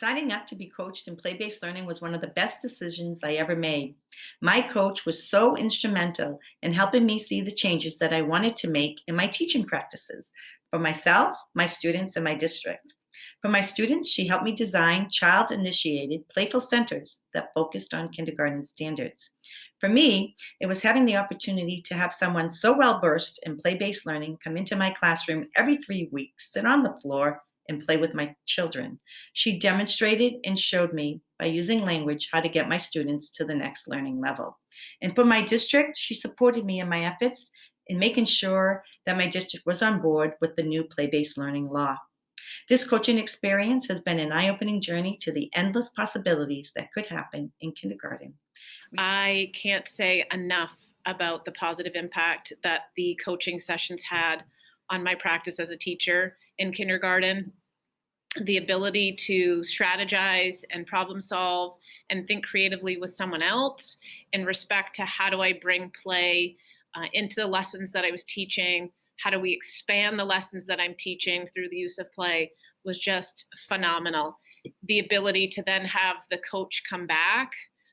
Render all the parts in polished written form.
Signing up to be coached in play based learning was one of the best decisions I ever made. My coach was so instrumental in helping me see the changes that I wanted to make in my teaching practices for myself, my students, and my district. For my students, she helped me design child initiated playful centers that focused on kindergarten standards. For me, it was having the opportunity to have someone so well versed in play based learning come into my classroom every 3 weeks, sit on the floor, and play with my children. She demonstrated and showed me by using language how to get my students to the next learning level. And for my district, she supported me in my efforts in making sure that my district was on board with the new play based learning law. This coaching experience has been an eye opening journey to the endless possibilities that could happen in kindergarten. I can't say enough about the positive impact that the coaching sessions had on my practice as a teacher in kindergarten. The ability to strategize and problem solve and think creatively with someone else in respect to how do I bring play into the lessons that I was teaching, how do we expand the lessons that I'm teaching through the use of play was just phenomenal. The ability to then have the coach come back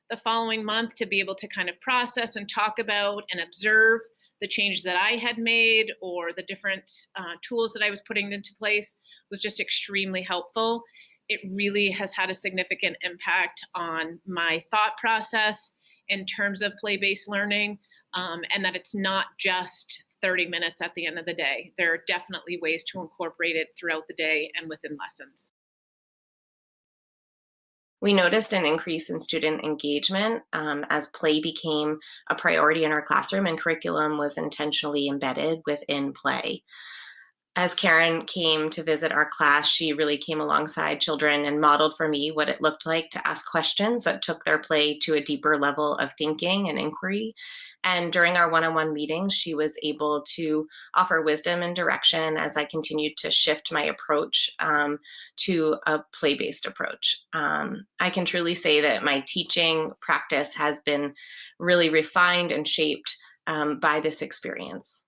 the following month to be able to kind of process and talk about and observe the changes that I had made or the different tools that I was putting into place was just extremely helpful. It really has had a significant impact on my thought process in terms of play-based learning, and that it's not just 30 minutes at the end of the day. There are definitely ways to incorporate it throughout the day and within lessons. We noticed an increase in student engagement as play became a priority in our classroom and curriculum was intentionally embedded within play. As Karen came to visit our class, she really came alongside children and modeled for me what it looked like to ask questions that took their play to a deeper level of thinking and inquiry. And during our one on one meetings, she was able to offer wisdom and direction as I continued to shift my approach to a play based approach. I can truly say that my teaching practice has been really refined and shaped by this experience.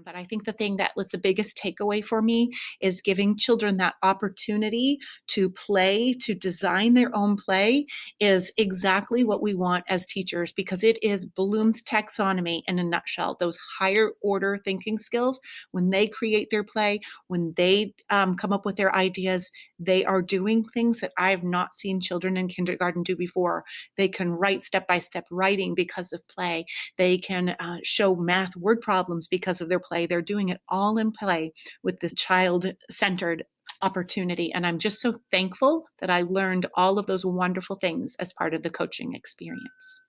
But I think the thing that was the biggest takeaway for me is giving children that opportunity to play, to design their own play is exactly what we want as teachers because it is Bloom's taxonomy in a nutshell. Those higher order thinking skills, when they create their play, when they come up with their ideas, they are doing things that I have not seen children in kindergarten do before. They can write step-by-step writing because of play. They can show math word problems because of their play. They're doing it all in play with this child-centered opportunity. And I'm just so thankful that I learned all of those wonderful things as part of the coaching experience.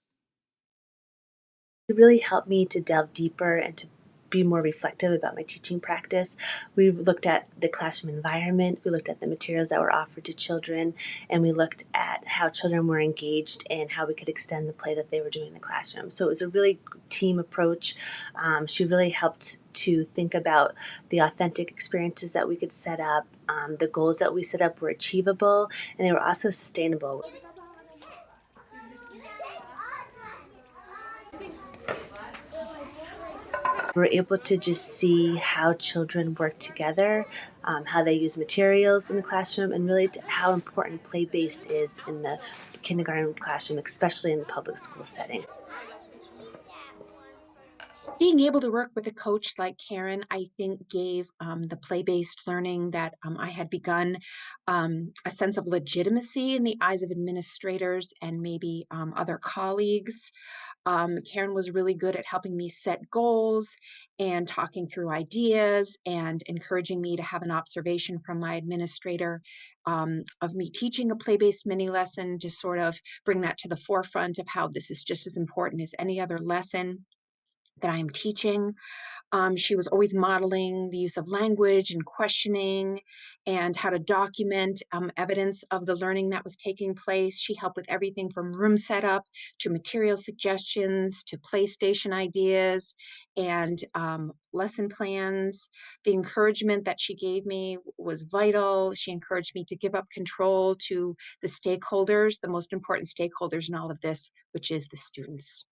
It really helped me to delve deeper and to be more reflective about my teaching practice. We looked at the classroom environment, we looked at the materials that were offered to children, and we looked at how children were engaged and how we could extend the play that they were doing in the classroom. So it was a really team approach. She really helped to think about the authentic experiences that we could set up. The goals that we set up were achievable, and they were also sustainable. We're able to just see how children work together, how they use materials in the classroom, and really how important play-based is in the kindergarten classroom, especially in the public school setting. Being able to work with a coach like Karen, I think gave the play-based learning that I had begun a sense of legitimacy in the eyes of administrators and maybe other colleagues. Karen was really good at helping me set goals and talking through ideas and encouraging me to have an observation from my administrator of me teaching a play-based mini lesson to sort of bring that to the forefront of how this is just as important as any other lesson that I am teaching. She was always modeling the use of language and questioning and how to document evidence of the learning that was taking place. She helped with everything from room setup to material suggestions to PlayStation ideas and lesson plans. The encouragement that she gave me was vital. She encouraged me to give up control to the stakeholders, the most important stakeholders in all of this, which is the students.